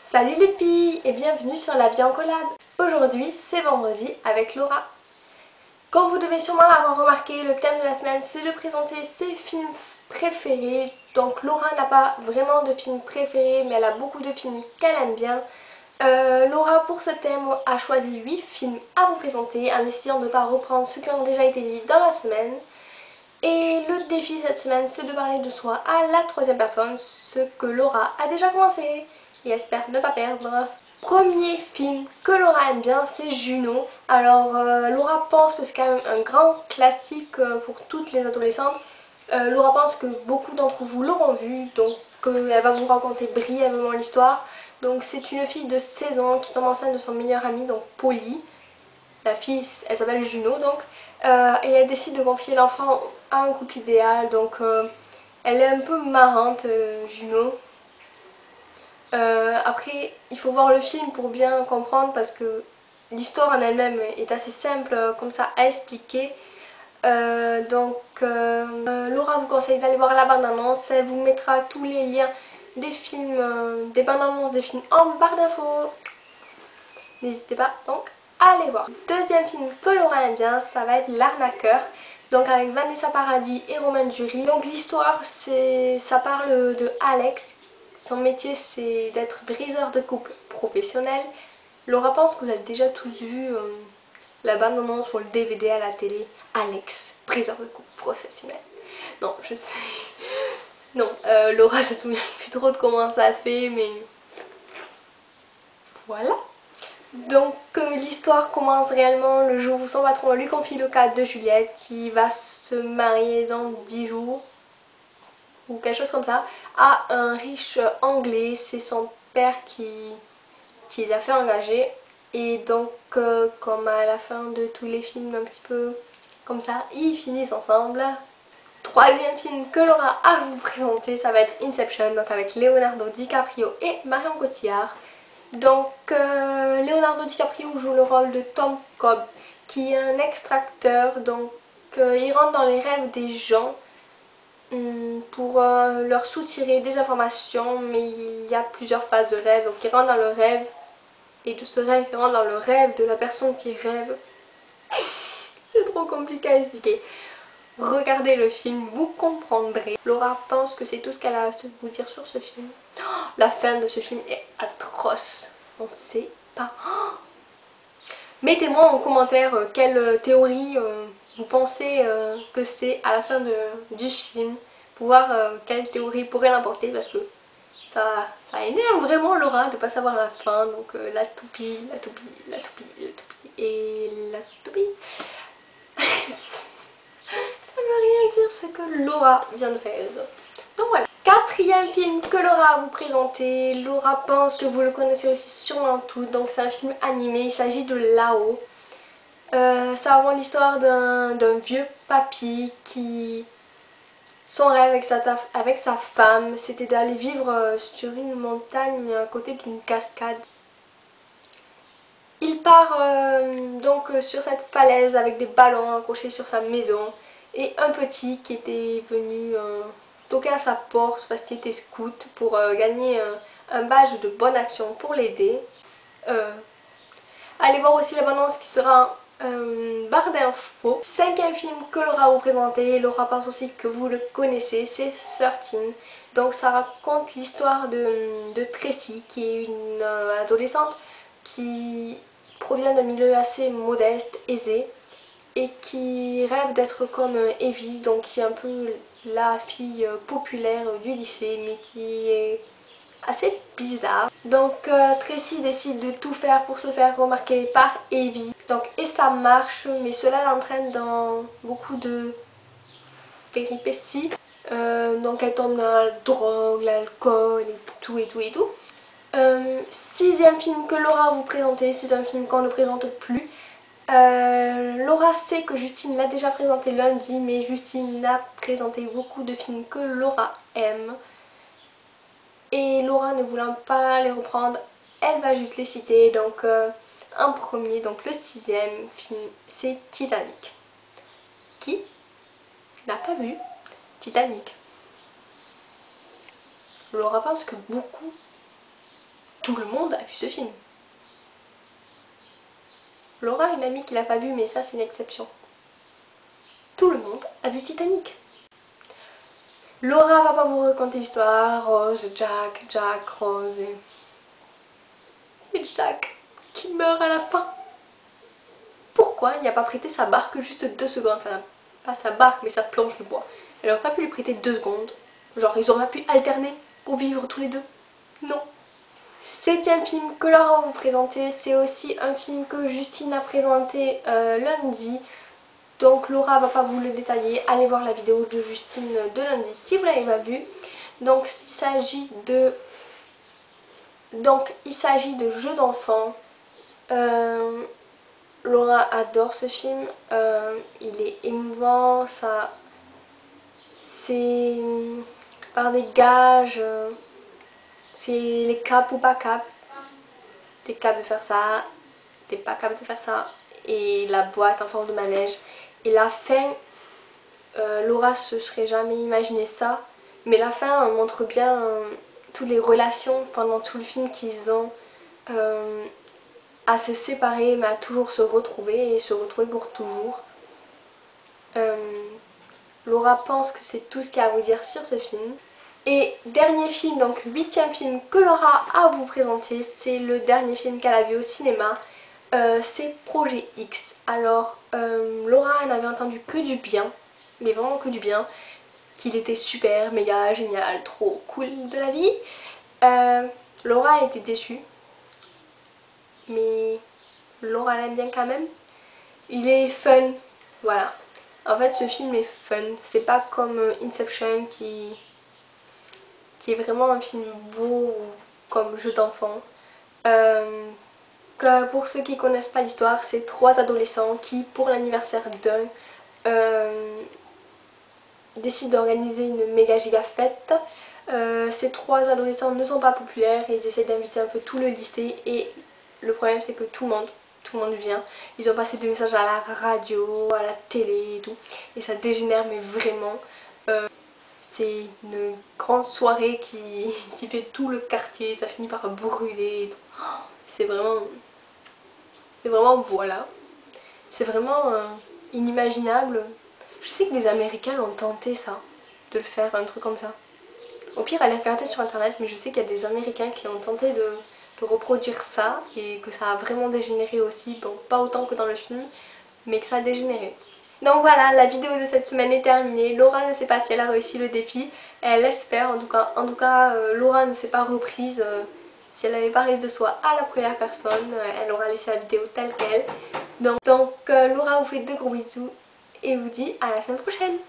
Salut les filles et bienvenue sur La Vie en collab. Aujourd'hui c'est vendredi avec Laura. Comme vous devez sûrement l'avoir remarqué, le thème de la semaine c'est de présenter ses films préférés. Donc Laura n'a pas vraiment de films préférés mais elle a beaucoup de films qu'elle aime bien. Laura pour ce thème a choisi 8 films à vous présenter en essayant de ne pas reprendre ceux qui ont déjà été dit dans la semaine. Et le défi cette semaine c'est de parler de soi à la troisième personne, ce que Laura a déjà commencé et espère ne pas perdre. Premier film que Laura aime bien, c'est Juno. Alors Laura pense que c'est quand même un grand classique pour toutes les adolescentes. Laura pense que beaucoup d'entre vous l'auront vu, donc elle va vous raconter brièvement l'histoire. Donc c'est une fille de 16 ans qui tombe enceinte de son meilleur ami, donc Polly. La fille, elle s'appelle Juno donc. Et elle décide de confier l'enfant à un couple idéal. Donc elle est un peu marrante, Juno. Après, il faut voir le film pour bien comprendre parce que l'histoire en elle-même est assez simple comme ça à expliquer. Laura vous conseille d'aller voir la bande-annonce. Elle vous mettra tous les liens des films, des bandes-annonces des films en barre d'infos. N'hésitez pas donc à aller voir. Deuxième film que Laura aime bien, ça va être L'Arnaqueur. Donc avec Vanessa Paradis et Romain Duris. Donc l'histoire, ça parle de Alex. Son métier c'est d'être briseur de couple professionnel. Laura pense que vous avez déjà tous vu la bande-annonce pour le DVD à la télé. Alex, briseur de couple professionnel. Non, je sais. Non, Laura se souvient plus trop de comment ça fait, mais voilà. Donc l'histoire commence réellement le jour où son patron lui confie le cas de Juliette qui va se marier dans 10 jours ou quelque chose comme ça à un riche anglais. C'est son père qui l'a fait engager et donc comme à la fin de tous les films un petit peu comme ça, ils finissent ensemble. Troisième film que Laura a à vous présenter, ça va être Inception, donc avec Leonardo DiCaprio et Marion Cotillard. Donc Leonardo DiCaprio joue le rôle de Tom Cobb qui est un extracteur. Donc il rentre dans les rêves des gens pour leur soutirer des informations, mais il y a plusieurs phases de rêve. Donc il rentre dans le rêve et de ce rêve il rentre dans le rêve de la personne qui rêve. C'est trop compliqué à expliquer. Regardez le film, vous comprendrez. Laura pense que c'est tout ce qu'elle a à vous dire sur ce film. La fin de ce film est atroce. On ne sait pas. Mettez-moi en commentaire quelle théorie vous pensez que c'est à la fin du film. Pour voir quelle théorie pourrait l'emporter. Parce que ça énerve vraiment Laura de ne pas savoir la fin. Donc la toupie, la toupie, la toupie, la toupie et la toupie. Ça veut rien dire ce que Laura vient de faire. Donc voilà. Quatrième film que Laura a à vous présenter. Laura pense que vous le connaissez aussi sûrement tout. Donc c'est un film animé. Il s'agit de Lao. Ça raconte l'histoire d'un vieux papy qui... Son rêve avec sa femme, c'était d'aller vivre sur une montagne à côté d'une cascade. Il part sur cette falaise avec des ballons accrochés sur sa maison et un petit qui était venu toquer à sa porte parce qu'il était scout pour gagner un badge de bonne action pour l'aider. Allez voir aussi l'abondance qui sera barre d'infos. Cinquième film que Laura vous présenter, Laura pense aussi que vous le connaissez, c'est 13. Donc ça raconte l'histoire de Tracy qui est une adolescente qui provient d'un milieu assez modeste, aisé et qui rêve d'être comme Evie, donc qui est un peu la fille populaire du lycée mais qui est assez bizarre. Donc Tracy décide de tout faire pour se faire remarquer par Evie. Donc et ça marche, mais cela l'entraîne dans beaucoup de péripéties. Donc elle tombe dans la drogue, l'alcool et tout et tout et tout. Sixième film que Laura vous présenter, c'est un film qu'on ne présente plus. Laura sait que Justine l'a déjà présenté lundi, mais Justine a présenté beaucoup de films que Laura aime. Et Laura ne voulant pas les reprendre, elle va juste les citer. Donc en premier, donc le sixième film, c'est Titanic. Qui n'a pas vu Titanic? Laura pense que beaucoup, tout le monde a vu ce film. Laura a une amie qui l'a pas vu, mais ça c'est une exception. Tout le monde a vu Titanic. Laura va pas vous raconter l'histoire. Rose, Jack, Rose et Jack qui meurt à la fin. Pourquoi il n'a pas prêté sa barque juste 2 secondes? Enfin, pas sa barque, mais sa planche de bois. Elle aurait pas pu lui prêter 2 secondes. Genre, ils auraient pu alterner pour vivre tous les deux. Non. 7e film que Laura va vous présenter, c'est aussi un film que Justine a présenté lundi. Donc Laura va pas vous le détailler, allez voir la vidéo de Justine de lundi si vous l'avez pas vue. Donc il s'agit de jeux d'enfants. Laura adore ce film, il est émouvant, c'est par des gages, c'est les cap ou pas cap, t'es cap de faire ça, t'es pas cap de faire ça, et la boîte en forme de manège. Et la fin, Laura se serait jamais imaginé ça, mais la fin montre bien toutes les relations pendant tout le film qu'ils ont à se séparer mais à toujours se retrouver et se retrouver pour toujours. Laura pense que c'est tout ce qu'il y a à vous dire sur ce film. Et dernier film, donc 8e film que Laura a à vous présenter, c'est le dernier film qu'elle a vu au cinéma. C'est Projet X. Alors Laura n'avait entendu que du bien, mais vraiment que du bien, qu'il était super, méga, génial, trop cool de la vie. Laura a été déçue, mais Laura l'aime bien quand même. Il est fun, voilà. En fait ce film est fun, c'est pas comme Inception qui est vraiment un film beau comme jeu d'enfant. Pour ceux qui connaissent pas l'histoire, c'est 3 adolescents qui, pour l'anniversaire d'un, décident d'organiser une méga giga fête. Ces 3 adolescents ne sont pas populaires et ils essaient d'inviter un peu tout le lycée, et le problème c'est que tout le monde vient. Ils ont passé des messages à la radio, à la télé et tout, et ça dégénère mais vraiment. C'est une grande soirée qui fait tout le quartier, ça finit par brûler. C'est vraiment voilà. C'est vraiment inimaginable. Je sais que les Américains ont tenté ça, de le faire, un truc comme ça. Au pire, allez regarder sur internet, mais je sais qu'il y a des Américains qui ont tenté de reproduire ça et que ça a vraiment dégénéré aussi. Bon, pas autant que dans le film, mais que ça a dégénéré. Donc voilà, la vidéo de cette semaine est terminée. Laura ne sait pas si elle a réussi le défi. Elle espère, en tout cas Laura ne s'est pas reprise. Si elle avait parlé de soi à la première personne, elle aura laissé la vidéo telle qu'elle. Donc Laura vous fait de gros bisous et vous dit à la semaine prochaine.